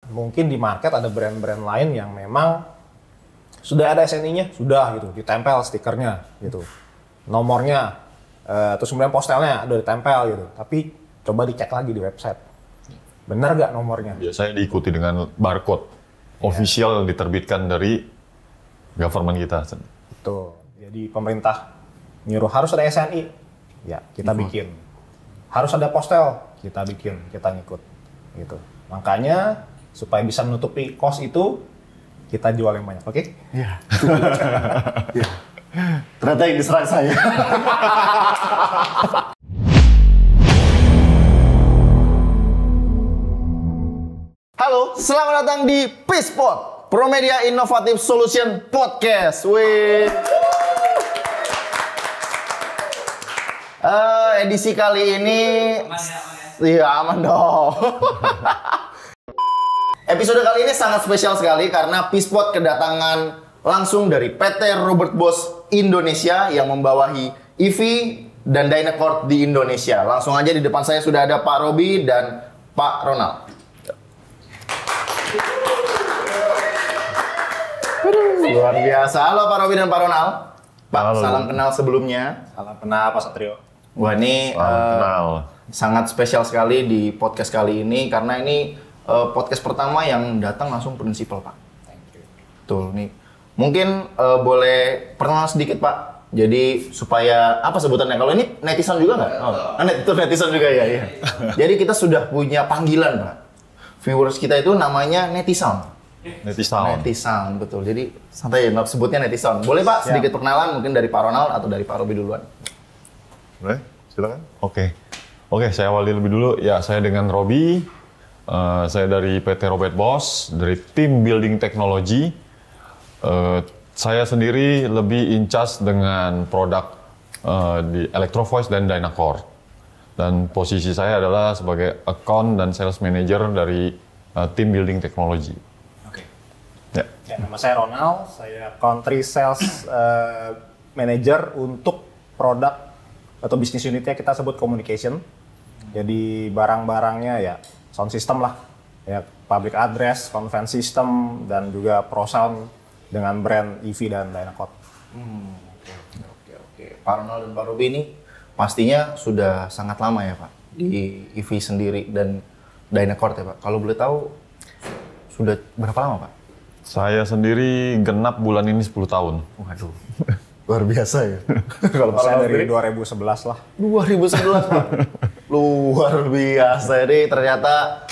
mungkin di market ada brand-brand lain yang memang sudah ada SNI-nya, sudah gitu, ditempel stikernya gitu. Nomornya, terus kemudian postelnya udah ditempel gitu. Tapi coba dicek lagi di website. Benar nggak nomornya? Biasanya diikuti dengan barcode official yang diterbitkan dari government kita. Betul. Jadi pemerintah nyuruh harus ada SNI, ya kita bikin. Harus ada postel, kita bikin, kita ngikut. Gitu. Makanya supaya bisa menutupi cost itu, kita jual yang banyak, oke? Iya. Iya. Ternyata yang diserang saya. Halo, selamat datang di Peacepod, Promedia Innovative Solution Podcast. Wih. Edisi kali ini, iya aman dong. Episode kali ini sangat spesial sekali karena Peacepod kedatangan langsung dari PT Robert Bosch Indonesia yang membawahi EV dan Dynacord di Indonesia. Langsung aja di depan saya sudah ada Pak Robi dan Pak Ronald. Luar biasa. Halo Pak Robi dan Pak Ronald. Pak, halo. Salam kenal sebelumnya. Salam kenal Pak Satrio. Wah ini sangat spesial sekali di podcast kali ini karena ini podcast pertama yang datang langsung prinsipal, Pak. Thank you. Betul nih. Mungkin boleh perkenalan sedikit, Pak. Jadi supaya apa sebutannya? Kalau ini netizen juga nggak? Oh, itu netizen juga ya. Iya. Jadi kita sudah punya panggilan, Pak. Viewers kita itu namanya netizen. Netizen, betul. Jadi santai ya, sebutnya netizen. Boleh, Pak? Sedikit perkenalan mungkin dari Pak Ronald atau dari Pak Robi duluan. Boleh? Silakan. Oke, saya awali lebih dulu. Ya, saya dengan Robi. Saya dari PT Robert Bosch, dari tim Building Technology. Saya sendiri lebih in charge dengan produk di Electro-Voice dan Dynacord. Dan posisi saya adalah sebagai account dan sales manager dari tim Building Technology. Oke. Ya. Ya, nama saya Ronald, saya country sales manager untuk produk atau bisnis unitnya kita sebut communication. Jadi barang-barangnya ya sound system lah, ya public address, conference system, dan juga pro sound dengan brand EV dan Dynacord. Oke. Pak Ronald dan Pak Robi ini pastinya sudah sangat lama ya Pak di EV sendiri dan Dynacord ya Pak. Kalau boleh tahu sudah berapa lama Pak? Saya sendiri genap bulan ini 10 tahun. Waduh, luar biasa ya. Kalau Pak Saya Ronald dari sendiri? 2011 lah. 2011 Pak. Luar biasa. Jadi ternyata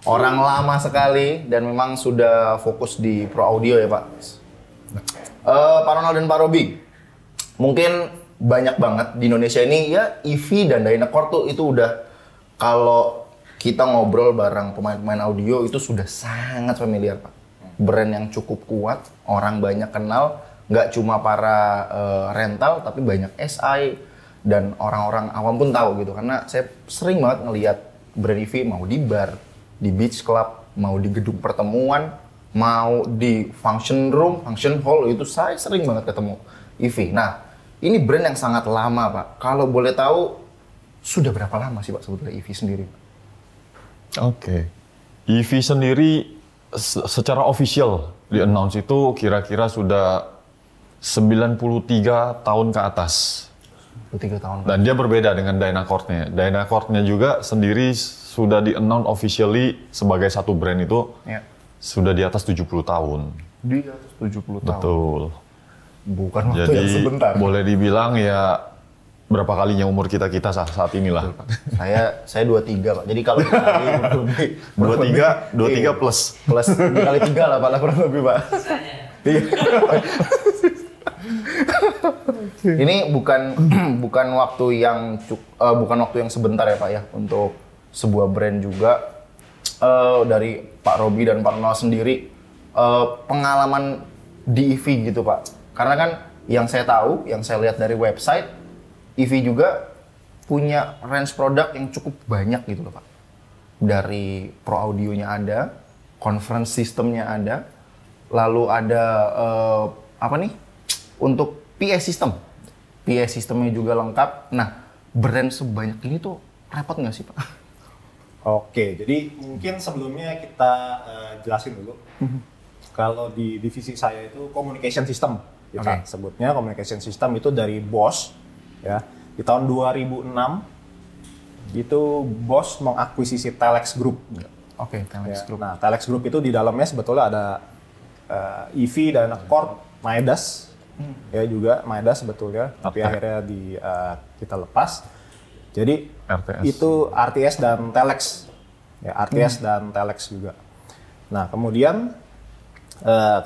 orang lama sekali dan memang sudah fokus di pro audio ya Pak. Pak Ronald dan Pak Robi, mungkin banyak banget di Indonesia ini ya EV dan Dynacord tuh itu udah kalau kita ngobrol bareng pemain-pemain audio itu sudah sangat familiar Pak. Brand yang cukup kuat, orang banyak kenal, nggak cuma para rental tapi banyak SI dan orang-orang awam pun tahu gitu karena saya sering banget ngelihat brand EV mau di bar, di beach club, mau di gedung pertemuan, mau di function room, function hall itu saya sering banget ketemu EV. Nah, ini brand yang sangat lama Pak. Kalau boleh tahu sudah berapa lama sih Pak sebetulnya EV sendiri? Oke. EV sendiri secara official di-announce itu kira-kira sudah 93 tahun ke atas. 3 tahun. Dan dia berbeda dengan Dynacord-nya. Dynacord-nya juga sendiri sudah di-announce officially sebagai satu brand itu Ya. sudah di atas 70 tahun. Di atas 70 tahun. Betul. Bukan waktu Jadi yang sebentar. boleh dibilang ya berapa kalinya umur kita saat inilah. Saya 23 Pak. Jadi kalau lebih 23 plus. plus dikali 3 lah Pak, kurang lebih Pak. Iya. Ini bukan waktu yang sebentar ya Pak ya untuk sebuah brand juga. Dari Pak Robi dan Pak Ronald sendiri pengalaman di EV gitu Pak. Karena kan yang saya tahu, yang saya lihat dari website, EV juga punya range produk yang cukup banyak gitu loh Pak. Dari pro audionya ada, conference systemnya ada, lalu ada untuk PA system. PA systemnya juga lengkap. Nah, brand sebanyak ini tuh repot nggak sih Pak? Oke, jadi mungkin sebelumnya kita jelasin dulu. Kalau di divisi saya itu communication system, kita sebutnya communication system itu dari BOS, ya. Di tahun 2006 itu BOS mengakuisisi Telex Group. Oke, Telex Group. Nah, Telex Group itu di dalamnya sebetulnya ada EV, Dynacord, Maedas, ya juga Maedas sebetulnya, tapi akhirnya kita lepas. Jadi RTS. itu RTS dan Telex, ya RTS dan Telex juga. Nah kemudian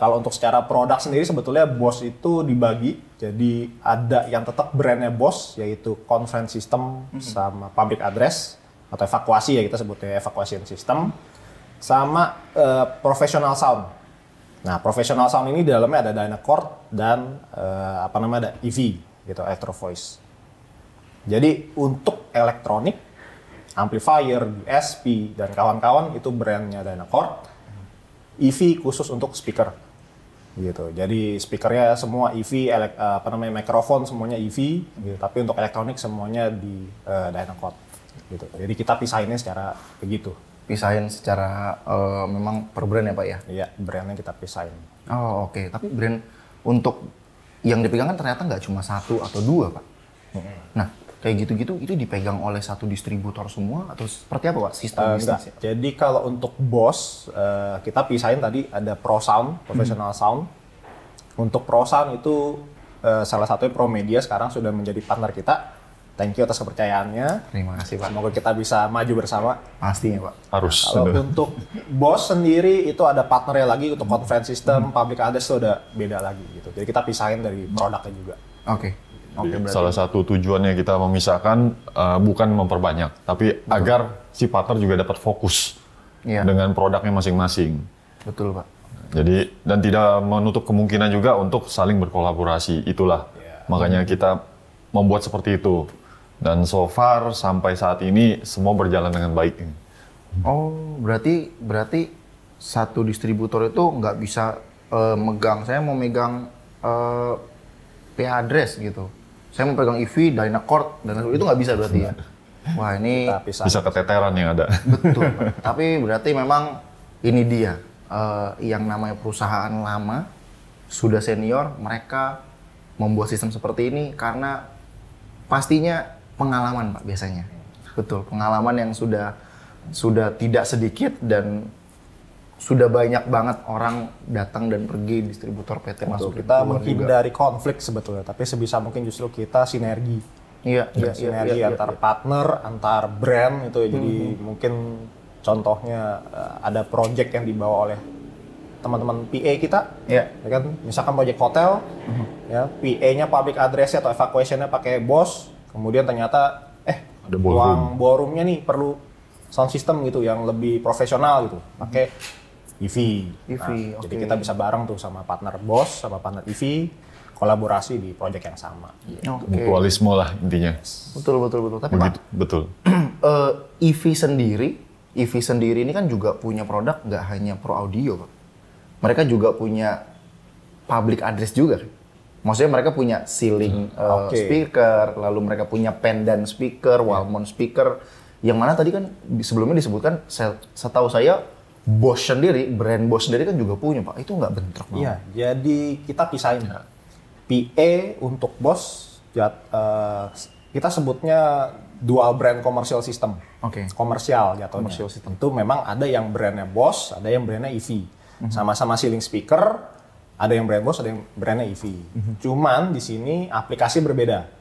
kalau untuk secara produk sendiri sebetulnya BOS itu dibagi, jadi ada yang tetap brandnya BOS yaitu conference system sama public address atau evakuasi, ya kita sebutnya evacuation system, sama professional sound. Nah professional sound ini di dalamnya ada Dynacord dan ada EV gitu, electro voice. Jadi untuk elektronik, amplifier, DSP dan kawan-kawan itu brandnya Dynacord. EV khusus untuk speaker, gitu. Jadi speakernya semua EV, mikrofon semuanya EV, gitu. Tapi untuk elektronik semuanya di Dynacord, gitu. Jadi kita pisahinnya secara begitu. Pisahin secara memang per brand ya Pak ya? Iya, brandnya kita pisahin. Oh oke. Tapi brand untuk yang dipegang kan ternyata nggak cuma 1 atau 2 Pak. Nah kayak gitu-gitu itu dipegang oleh satu distributor semua atau seperti apa Pak sistem bisnisnya? Jadi kalau untuk BOS kita pisahin tadi ada Pro Sound, Professional Sound. Untuk Pro Sound itu salah satunya Pro Media sekarang sudah menjadi partner kita. Thank you atas kepercayaannya. Terima kasih Pak. Semoga kita bisa maju bersama. Pastinya Pak. Harus. Kalau untuk BOS sendiri itu ada partnernya lagi untuk conference system, public address itu udah beda lagi gitu. Jadi kita pisahin dari produknya juga. Oke. Berarti Salah satu tujuannya kita memisahkan bukan memperbanyak, tapi agar si partner juga dapat fokus dengan produknya masing-masing. betul Pak. Jadi dan tidak menutup kemungkinan juga untuk saling berkolaborasi. Itulah makanya kita membuat seperti itu. Dan so far sampai saat ini semua berjalan dengan baik. Oh berarti satu distributor itu nggak bisa megang. Saya mau megang PA address gitu. Saya mau pegang EV, Dynacord, dan itu nggak bisa berarti ya? Wah ini bisa keteteran yang ada. betul. Tapi berarti memang ini dia yang namanya perusahaan lama, sudah senior, mereka membuat sistem seperti ini karena pastinya pengalaman Pak biasanya. Betul, pengalaman yang sudah tidak sedikit dan sudah banyak banget orang datang dan pergi distributor PT masuk. Kita menghindari konflik sebetulnya, tapi sebisa mungkin justru kita sinergi. Sinergi antar partner, antar brand itu. Jadi mungkin contohnya ada project yang dibawa oleh teman-teman PA kita, ya kan? Misalkan project hotel, ya PA-nya public address-nya atau evacuation-nya pakai BOS, kemudian ternyata ada ruang ballroom-nya nih perlu sound system gitu yang lebih profesional gitu, pakai EV. Jadi kita bisa bareng tuh sama partner BOS, sama partner EV, kolaborasi di project yang sama. Mutualisme lah intinya. Betul. Tapi Pak, betul. EV sendiri ini kan juga punya produk nggak hanya Pro Audio Pak. Mereka juga punya public address juga. Maksudnya mereka punya ceiling speaker, lalu mereka punya pendant speaker, wall mount speaker. Yang mana tadi kan sebelumnya disebutkan, setahu saya BOS sendiri, brand BOS sendiri kan juga punya Pak. Itu nggak bentrok? Iya, jadi kita pisahin. PA untuk BOS, kita sebutnya dual brand commercial system. Komersial jatuhnya. Commercial system. Itu memang ada yang brandnya BOS, ada yang brandnya EV. Sama-sama ceiling speaker, ada yang brand BOS, ada yang brandnya EV. Cuman di sini aplikasi berbeda.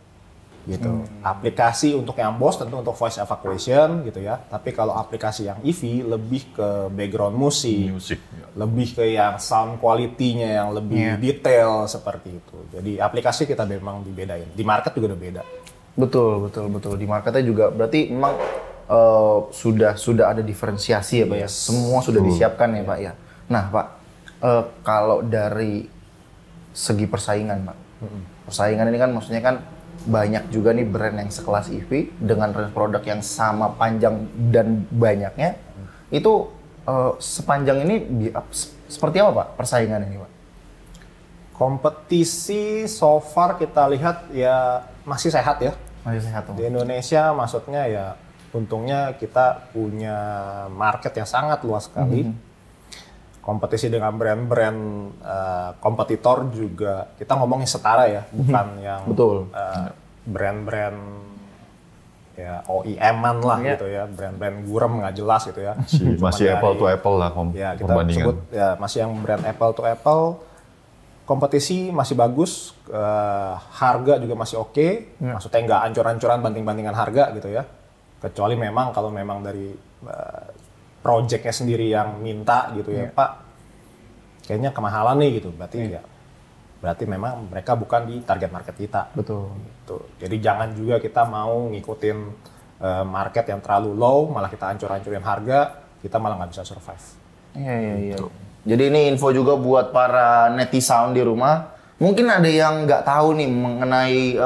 Gitu. Aplikasi untuk yang BOS tentu untuk voice evacuation gitu ya. Tapi kalau aplikasi yang EV lebih ke background musik, lebih ke yang sound quality-nya yang lebih detail seperti itu. Jadi aplikasi kita memang dibedain. Di market juga udah beda. Betul. Di marketnya juga berarti memang sudah ada diferensiasi ya Pak ya. Semua sudah disiapkan ya Pak ya. Nah Pak, kalau dari segi persaingan Pak, persaingan ini kan maksudnya kan banyak juga nih brand yang sekelas EV dengan range produk yang sama panjang dan banyaknya. Itu sepanjang ini seperti apa Pak persaingan ini Pak? Kompetisi so far kita lihat ya masih sehat ya. Masih sehat Pak. Di Indonesia maksudnya ya untungnya kita punya market yang sangat luas sekali. kompetisi dengan brand-brand kompetitor juga kita ngomongin setara ya, bukan yang Betul. brand-brand ya OEM-an lah gitu ya, brand-brand gurem nggak jelas gitu ya. Masih apple to apple lah ya, kita perbandingan. sebut ya masih yang brand apple to apple. Kompetisi masih bagus, harga juga masih oke, maksudnya nggak ancur-ancuran banting-bantingan harga gitu ya. Kecuali memang kalau memang dari projectnya sendiri yang minta gitu ya, Pak, kayaknya kemahalan nih gitu, berarti memang mereka bukan di target market kita. Betul. Gitu. Jadi jangan juga kita mau ngikutin market yang terlalu low, malah kita ancur-ancurin harga, kita malah nggak bisa survive. Iya. Jadi ini info juga buat para netizen di rumah. Mungkin ada yang nggak tahu nih mengenai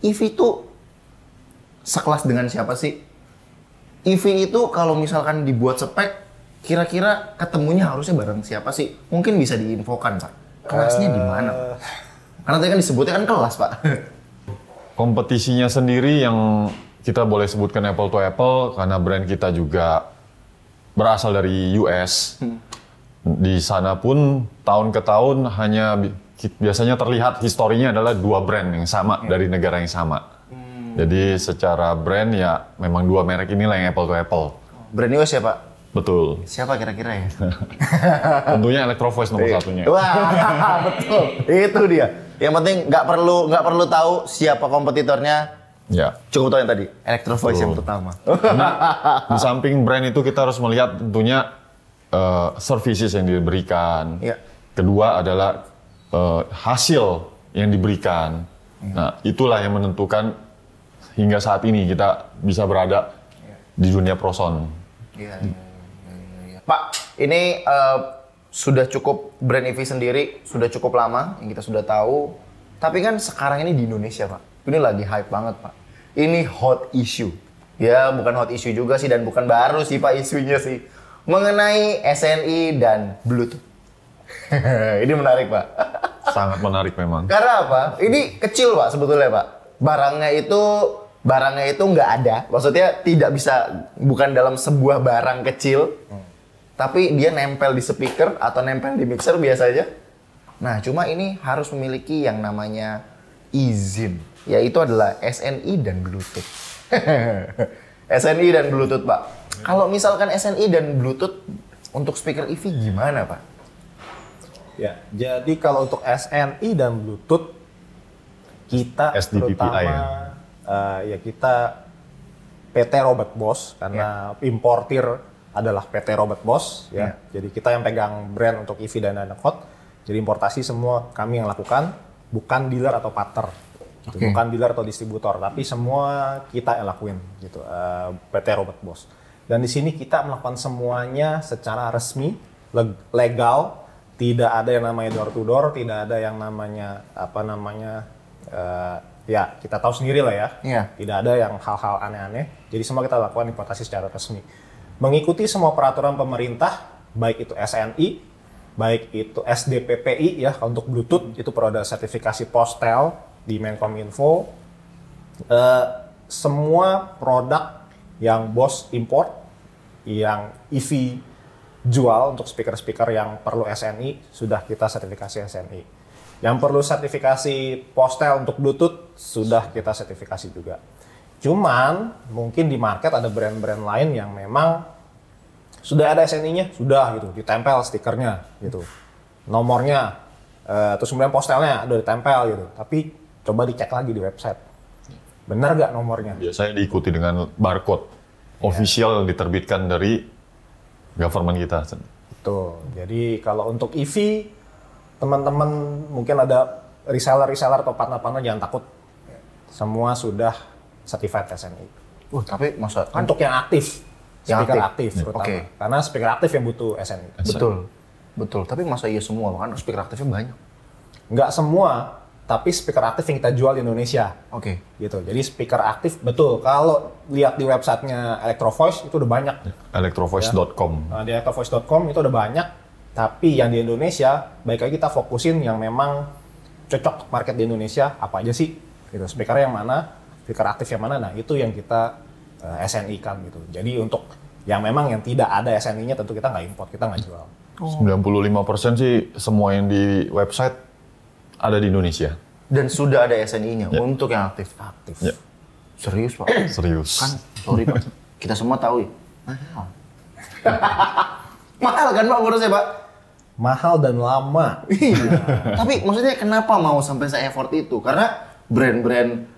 EV itu sekelas dengan siapa sih? EV itu kalau misalkan dibuat spek, kira-kira ketemunya harusnya bareng siapa sih? Mungkin bisa diinfokan, Pak. Kelasnya di mana? Karena tadi kan disebutnya kan kelas, Pak. Kompetisinya sendiri yang kita boleh sebutkan apple to apple karena brand kita juga berasal dari US. Di sana pun tahun ke tahun hanya biasanya terlihat historinya adalah 2 brand yang sama dari negara yang sama. Jadi secara brand ya memang 2 merek inilah yang apple to apple. Brand US ya, Pak? Betul. Siapa kira-kira ya? Tentunya Electro Voice nomor satunya. Wah, betul. Itu dia. Yang penting nggak perlu tahu siapa kompetitornya. Ya. Cukup tahu yang tadi, Electro Voice yang pertama. Di samping brand itu kita harus melihat tentunya services yang diberikan. Ya. Kedua adalah hasil yang diberikan. Nah, itulah yang menentukan hingga saat ini kita bisa berada di dunia proson. Iya. Pak, ini sudah cukup brand EV sendiri, sudah cukup lama yang kita sudah tahu. Tapi kan sekarang ini di Indonesia, Pak, ini lagi hype banget, Pak. Ini hot issue. Ya, bukan hot issue juga sih dan bukan baru sih, Pak, isunya sih. Mengenai SNI dan Bluetooth. Ini menarik, Pak. Sangat menarik memang. Karena apa? Ini kecil, Pak, sebetulnya, Pak. Barangnya itu nggak ada. Maksudnya tidak bisa, bukan dalam sebuah barang kecil. Tapi dia nempel di speaker atau nempel di mixer biasanya. Nah, cuma ini harus memiliki yang namanya izin. Yaitu adalah SNI dan Bluetooth. SNI dan Bluetooth, Pak. Kalau misalkan SNI dan Bluetooth untuk speaker EV gimana, Pak? Ya, jadi kalau untuk SNI dan Bluetooth kita SDPPI terutama ya kita PT Robot Boss karena importir adalah PT Robot Boss ya. Jadi kita yang pegang brand untuk EV dan Dynacot. Jadi importasi semua kami yang lakukan, bukan dealer atau partner. Gitu. Bukan dealer atau distributor, tapi semua kita yang lakuin gitu. PT Robot Boss. Dan di sini kita melakukan semuanya secara resmi, legal. Tidak ada yang namanya door to door, tidak ada yang namanya ya kita tahu sendiri lah ya. Iya. Tidak ada yang hal-hal aneh-aneh. Jadi semua kita lakukan importasi secara resmi. Mengikuti semua peraturan pemerintah, baik itu SNI, baik itu SDPPI ya untuk Bluetooth itu produk sertifikasi Postel di Menkominfo. Semua produk yang Boss import, yang EV jual untuk speaker-speaker yang perlu SNI sudah kita sertifikasi SNI. Yang perlu sertifikasi Postel untuk Bluetooth sudah kita sertifikasi juga. Cuman mungkin di market ada brand-brand lain yang memang sudah ada SNI-nya, sudah gitu, ditempel stikernya gitu. Nomornya, terus kemudian Postelnya udah ditempel gitu. Tapi coba dicek lagi di website. Benar nggak nomornya? Biasanya diikuti dengan barcode official yang diterbitkan dari government kita. Betul. Jadi kalau untuk EV, teman-teman mungkin ada reseller atau partner-partner jangan takut. Semua sudah certified SNI. Tapi masa kan Untuk yang aktif, Yang speaker aktif. aktif terutama. Oke. Karena speaker aktif yang butuh SNI. betul. Tapi masa iya semua kan speaker aktifnya banyak. Nggak semua, tapi speaker aktif yang kita jual di Indonesia. Oke. Gitu. Jadi speaker aktif betul. Kalau lihat di websitenya Electro Voice itu udah banyak. Electrovoice.com. Di electrovoice.com itu udah banyak. Tapi yang di Indonesia, baik lagi kita fokusin yang memang cocok market di Indonesia apa aja sih? Gitu. Speaker yang mana, speaker aktif yang mana? Nah itu yang kita SNI kan gitu. Jadi untuk yang memang yang tidak ada SNI-nya tentu kita nggak import, kita nggak jual. 95% sih semua yang di website ada di Indonesia. Dan sudah ada SNI-nya Ya. untuk yang aktif. Ya. Serius Pak? Serius. Kan, sorry Pak. Kita semua tahu ya. Mahal. Mahal kan Pak ngurusnya Pak? Mahal dan lama. Iya. Tapi maksudnya kenapa mau sampai se-effort itu? Karena brand-brand,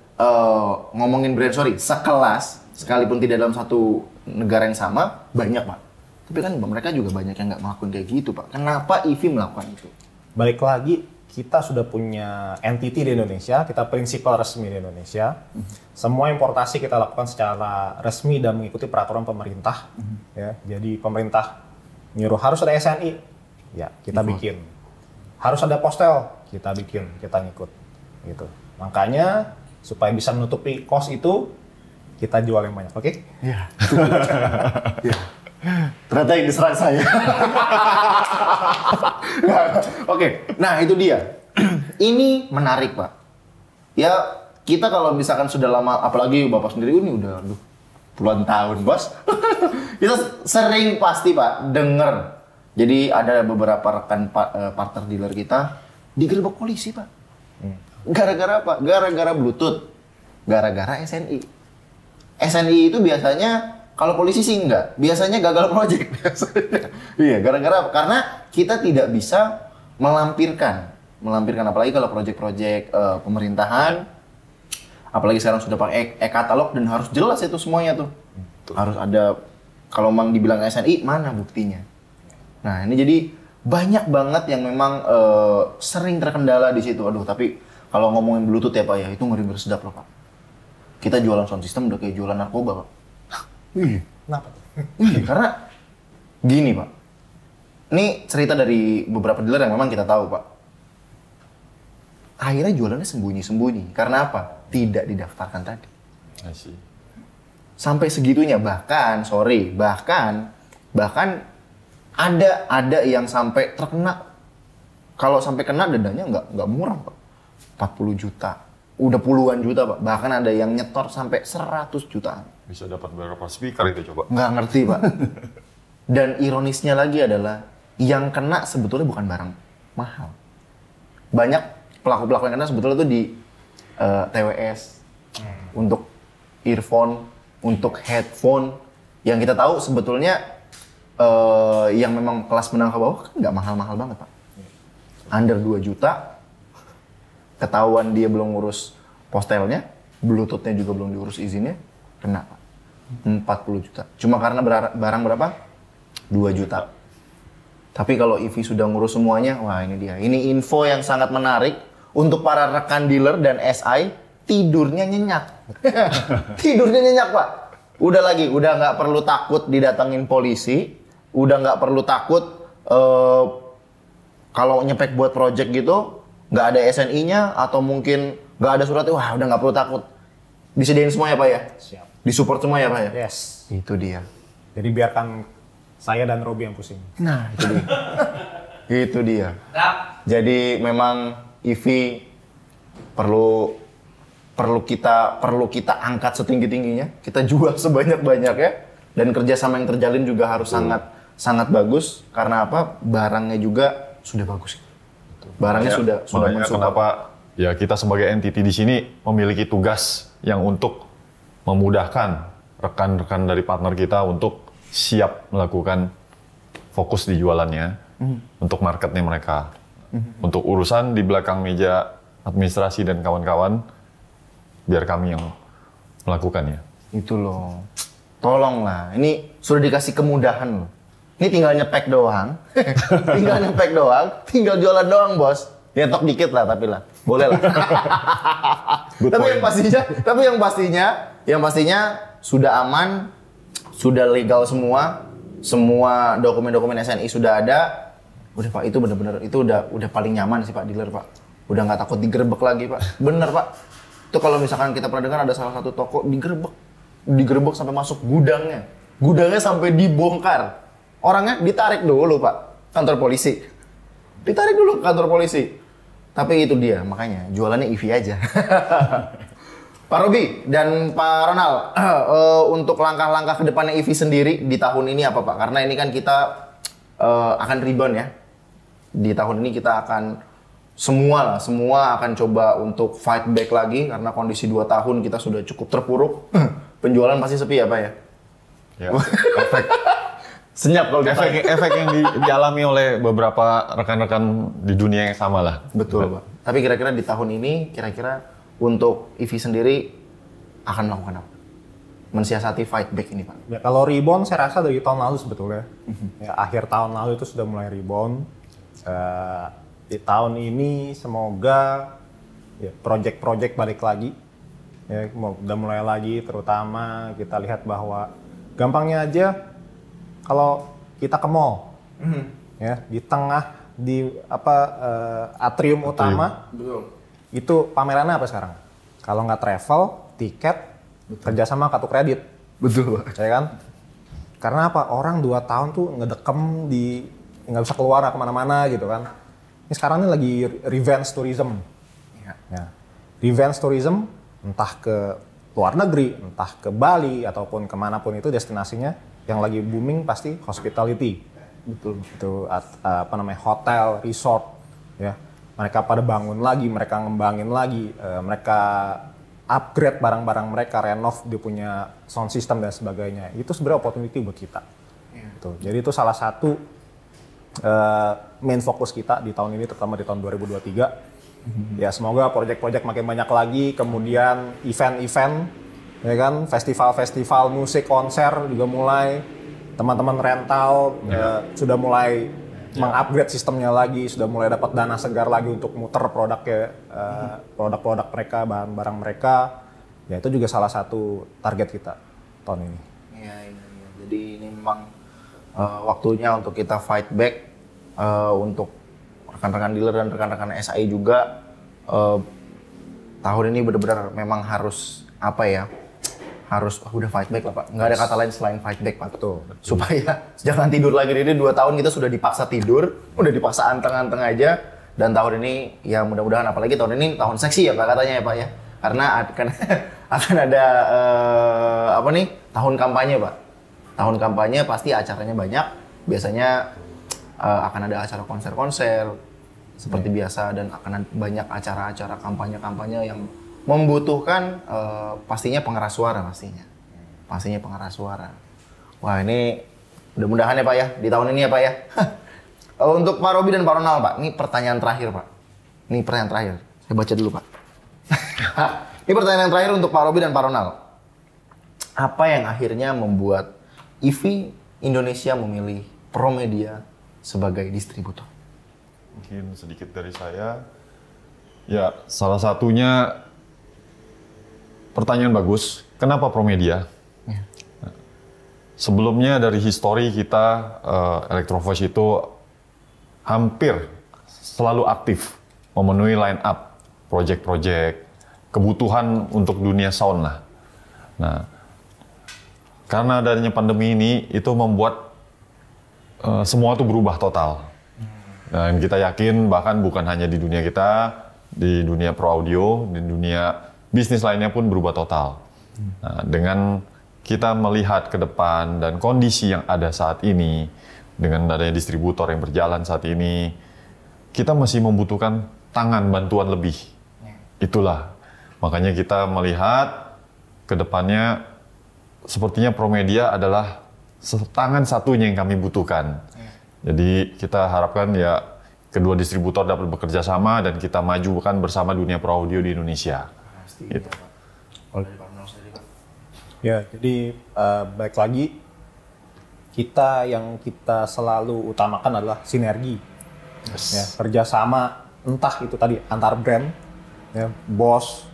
ngomongin brand, sekelas, sekalipun tidak dalam satu negara yang sama, banyak Pak. Tapi kan mereka juga banyak yang nggak melakukan kayak gitu Pak. Kenapa EV melakukan itu? Balik lagi, kita sudah punya entity di Indonesia, kita prinsipal resmi di Indonesia. Semua importasi kita lakukan secara resmi dan mengikuti peraturan pemerintah. Ya, jadi pemerintah nyuruh harus ada SNI, ya kita bikin. Harus ada postel, kita bikin, kita ngikut. Gitu. Makanya supaya bisa menutupi cost itu, kita jual yang banyak, oke? Iya. Iya. Ternyata yang diserang saya. Oke, nah itu dia. Ini menarik Pak. Ya kita kalau misalkan sudah lama, apalagi Bapak sendiri ini udah puluhan tahun Bos. Kita sering pasti Pak denger. Jadi ada beberapa rekan partner dealer kita digerebek polisi Pak. Gara-gara apa? Gara-gara Bluetooth. Gara-gara SNI. SNI itu biasanya kalau polisi sih enggak, biasanya gagal project. Iya, gara-gara apa? Karena kita tidak bisa melampirkan apalagi kalau project-project pemerintahan, apalagi sekarang sudah pakai e-katalog dan harus jelas itu semuanya tuh. Harus ada, kalau memang dibilang SNI, mana buktinya? Nah, ini jadi banyak banget yang memang sering terkendala di situ. Aduh, tapi kalau ngomongin Bluetooth ya Pak ya, itu ngeri-ngeri sedap loh Pak. Kita jualan sound system udah kayak jualan narkoba Pak. Wih, Kenapa? Iya, karena gini Pak, ini cerita dari beberapa dealer yang memang kita tahu Pak. Akhirnya jualannya sembunyi-sembunyi. Karena apa? Tidak didaftarkan tadi. Sampai segitunya, bahkan ada yang sampai terkena. Kalau sampai kena dendanya nggak murah Pak. 40 juta. Udah puluhan juta Pak. Bahkan ada yang nyetor sampai 100 jutaan. Bisa dapat berapa speaker itu coba? Nggak ngerti Pak. Dan ironisnya lagi adalah yang kena sebetulnya bukan barang mahal. Banyak pelaku-pelaku yang kena sebetulnya itu di TWS, untuk earphone, untuk headphone. Yang kita tahu sebetulnya yang memang kelas menengah ke bawah kan nggak mahal-mahal banget Pak. Under 2 juta, ketahuan dia belum ngurus postelnya, Bluetooth-nya juga belum diurus izinnya, kena Pak. 40 juta. Cuma karena barang berapa? 2 juta. Tapi kalau EV sudah ngurus semuanya, wah ini dia. Ini info yang sangat menarik untuk para rekan dealer dan SI, tidurnya nyenyak. Tidurnya nyenyak Pak. Udah nggak perlu takut didatengin polisi, udah nggak perlu takut kalau nyepek buat project gitu, nggak ada SNI-nya atau mungkin nggak ada suratnya, wah udah nggak perlu takut. Disediain semua ya Pak ya? Siap. Disupport semua ya Pak ya? Yes. Itu dia. Jadi biarkan saya dan Robi yang pusing. Nah, itu dia. Itu dia. Jadi memang EV perlu kita angkat setinggi-tingginya, kita jual sebanyak-banyaknya, dan kerjasama yang terjalin juga harus sangat bagus. Karena apa? Barangnya juga sudah bagus. Barangnya sudah Makanya mensupport. kenapa ya kita sebagai entity di sini memiliki tugas yang untuk memudahkan rekan-rekan dari partner kita untuk siap melakukan fokus di jualannya, untuk marketnya mereka, untuk urusan di belakang meja administrasi dan kawan-kawan, biar kami yang melakukannya. Itu loh. Tolonglah. Ini sudah dikasih kemudahan loh. Ini tinggal nyepek doang. Tinggal jualan doang, Bos. Nyetok dikit lah tapi lah. Boleh lah. Tapi yang pastinya sudah aman, sudah legal semua. Semua dokumen-dokumen SNI sudah ada. Udah Pak, itu benar-benar itu udah paling nyaman sih Pak dealer Pak. Udah nggak takut digerebek lagi Pak. Bener Pak. Itu kalau misalkan kita pernah dengar ada salah satu toko digerebek sampai masuk gudangnya. Gudangnya sampai dibongkar. Orangnya ditarik dulu Pak, kantor polisi. Ditarik dulu ke kantor polisi. Tapi itu dia, makanya jualannya EV aja. Pak Robi dan Pak Ronald, untuk langkah-langkah ke depannya EV sendiri di tahun ini apa Pak? Karena ini kan kita akan rebound ya. Di tahun ini kita akan semua akan coba untuk fight back lagi karena kondisi 2 tahun kita sudah cukup terpuruk. Penjualan pasti sepi ya Pak ya? Ya, efek Senyap kalau efek yang dialami oleh beberapa rekan-rekan di dunia yang sama lah. Betul Pak. Tapi kira-kira di tahun ini, kira-kira untuk EV sendiri akan melakukan apa? Mensiasati fight back ini Pak? Ya, kalau rebound saya rasa dari tahun lalu sebetulnya. Ya, akhir tahun lalu itu sudah mulai rebound. Di tahun ini semoga ya, project-project balik lagi. Ya, udah mulai lagi, terutama kita lihat bahwa gampangnya aja kalau kita ke mall, ya di tengah atrium utama, Betul. itu pamerannya apa sekarang? Kalau nggak travel, tiket, kerjasama kartu kredit, Betul Pak. ya kan? Karena apa? Orang 2 tahun tuh ngedekem nggak bisa keluar kemana-mana gitu kan? Ini sekarang ini lagi revenge tourism, ya. Revenge tourism entah ke luar negeri, entah ke Bali ataupun kemanapun itu destinasinya, yang lagi booming pasti hospitality. Betul. Itu hotel, resort, ya. Mereka pada bangun lagi, mereka ngembangin lagi, mereka upgrade barang-barang mereka, renov dia punya sound system dan sebagainya. Itu sebenarnya opportunity buat kita. Gitu. Jadi itu salah satu main fokus kita di tahun ini, terutama di tahun 2023. Ya semoga project-project makin banyak lagi, kemudian event-event, ya kan, festival-festival musik, konser juga mulai, teman-teman rental sudah mulai mengupgrade sistemnya lagi, sudah mulai dapat dana segar lagi untuk muter produknya, produk-produk mereka, bahan-barang mereka, ya itu juga salah satu target kita tahun ini. Iya. Jadi ini memang waktunya untuk kita fight back, untuk rekan-rekan dealer dan rekan-rekan SAI juga. Tahun ini benar-benar memang harus udah fight back lah Pak. Nggak ada kata lain selain fight back Pak. Betul. Supaya jangan tidur lagi. Ini 2 tahun kita sudah dipaksa tidur, udah dipaksa anteng-anteng aja. Dan tahun ini ya mudah-mudahan, apalagi tahun ini tahun seksi ya Pak katanya ya Pak ya. Karena akan ada tahun kampanye Pak. Tahun kampanye pasti acaranya banyak. Biasanya akan ada acara konser-konser seperti biasa, dan akan ada banyak acara-acara kampanye-kampanye yang membutuhkan pastinya pengeras suara pastinya pengeras suara. Wah ini mudah-mudahan ya Pak ya di tahun ini ya Pak ya. Untuk Pak Robi dan Pak Ronald Pak, ini pertanyaan terakhir Pak. Ini pertanyaan terakhir, saya baca dulu Pak. Ini pertanyaan yang terakhir untuk Pak Robi dan Pak Ronald. Apa yang akhirnya membuat EV Indonesia memilih Promedia sebagai distributor? Mungkin sedikit dari saya. Ya, salah satunya pertanyaan bagus. Kenapa Promedia? Ya. Sebelumnya dari histori kita, Electro-Voice itu hampir selalu aktif memenuhi line up project-project kebutuhan untuk dunia sound lah. Nah, karena adanya pandemi ini itu membuat semua itu berubah total. Dan kita yakin bahkan bukan hanya di dunia kita, di dunia pro audio, di dunia bisnis lainnya pun berubah total. Nah, dengan kita melihat ke depan dan kondisi yang ada saat ini, dengan adanya distributor yang berjalan saat ini, kita masih membutuhkan tangan bantuan lebih. Itulah, makanya kita melihat ke depannya sepertinya Promedia adalah tangan satunya yang kami butuhkan. Jadi kita harapkan ya kedua distributor dapat bekerja sama dan kita majukan bersama dunia pro audio di Indonesia. Pasti. Gitu. Ya, jadi baik lagi yang kita selalu utamakan adalah sinergi, ya, kerjasama, entah itu tadi antar brand, ya, Boss,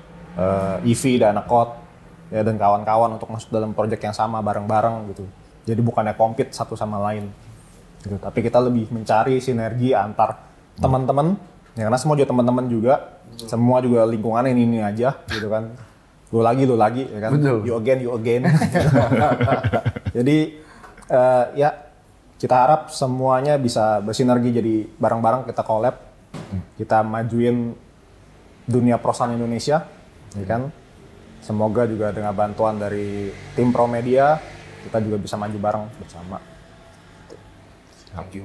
EV, Dynacot, ya, dan kawan-kawan untuk masuk dalam proyek yang sama bareng-bareng gitu. Jadi bukannya compete satu sama lain, gitu. Tapi kita lebih mencari sinergi antar teman-teman, ya, karena semua juga teman-teman juga, semua juga lingkungan ini aja, gitu kan. Lu lagi, ya kan. Betul. You again. Jadi ya kita harap semuanya bisa bersinergi, jadi bareng-bareng kita collab, kita majuin dunia perusahaan Indonesia, ya kan. Semoga juga dengan bantuan dari tim Promedia kita juga bisa maju bareng bersama.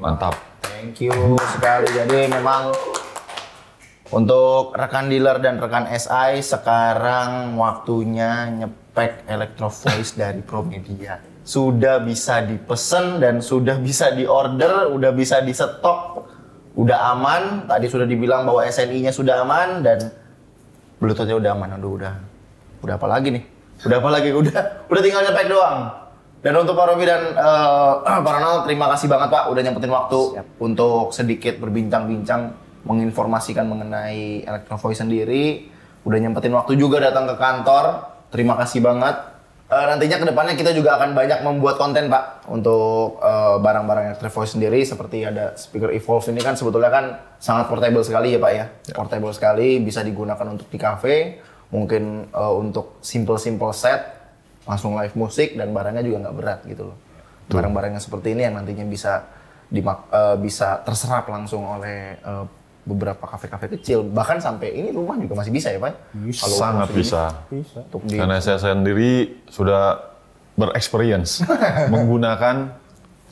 Mantap. Thank you sekali. Jadi memang untuk rekan dealer dan rekan SI sekarang waktunya nyepek Electro Voice dari Promedia. Sudah bisa dipesen dan sudah bisa diorder, udah bisa disetok, udah aman. Tadi sudah dibilang bahwa SNI-nya sudah aman dan Bluetooth-nya udah aman. Udah apa lagi nih? Udah tinggal nyepek doang. Dan untuk Pak Robi dan Pak Ronald, terima kasih banget Pak udah nyempetin waktu untuk sedikit berbincang-bincang menginformasikan mengenai Electro Voice sendiri. Udah nyempetin waktu juga datang ke kantor. Terima kasih banget. Nantinya kedepannya kita juga akan banyak membuat konten Pak untuk barang-barang Electro Voice sendiri. Seperti ada speaker Evolve ini kan sebetulnya kan sangat portable sekali ya Pak ya. Portable sekali, bisa digunakan untuk di cafe. Mungkin untuk simple set, langsung live musik dan barangnya juga nggak berat gitu loh. Barang-barangnya seperti ini yang nantinya bisa terserap langsung oleh beberapa kafe-kafe kecil, bahkan sampai ini rumah juga masih bisa ya Pak? Sangat bisa. Karena saya sendiri sudah berexperience menggunakan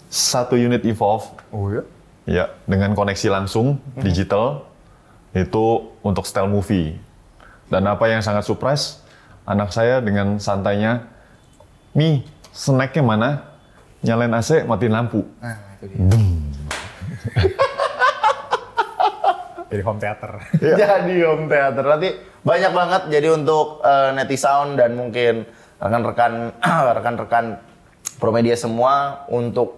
satu unit Evolve. Oh ya? Ya, dengan koneksi langsung digital itu untuk style movie. Dan apa yang sangat surprise, anak saya dengan santainya, "Mi, snacknya mana? Nyalain AC, matiin lampu." Nah, itu dia. Jadi home theater. Jadi home theater. Nanti banyak banget jadi untuk netizen dan mungkin rekan-rekan Promedia semua untuk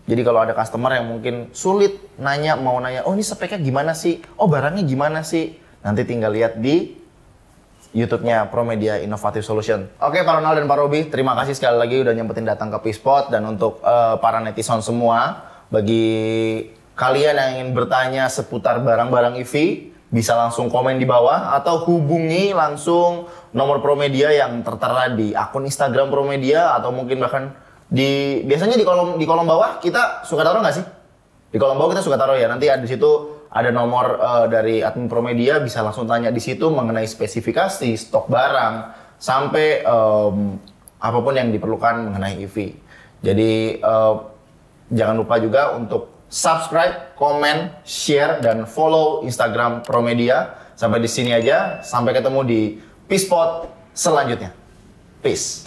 jadi kalau ada customer yang mungkin sulit mau nanya, oh ini speknya gimana sih? Oh barangnya gimana sih? Nanti tinggal lihat di YouTube-nya Promedia Innovative Solution. Oke Pak Ronald dan Pak Robi, terima kasih sekali lagi udah nyempetin datang ke P-Spot. Dan untuk para netizen semua, bagi kalian yang ingin bertanya seputar barang-barang EV, bisa langsung komen di bawah atau hubungi langsung nomor Promedia yang tertera di akun Instagram Promedia atau mungkin bahkan biasanya di kolom bawah kita suka taruh nggak sih? Di kolom bawah kita suka taruh ya. Nanti di situ ada nomor dari admin Promedia, bisa langsung tanya di situ mengenai spesifikasi, stok barang sampai apapun yang diperlukan mengenai EV. Jadi jangan lupa juga untuk subscribe, komen, share, dan follow Instagram Promedia. Sampai di sini aja. Sampai ketemu di P-Spot selanjutnya. Peace.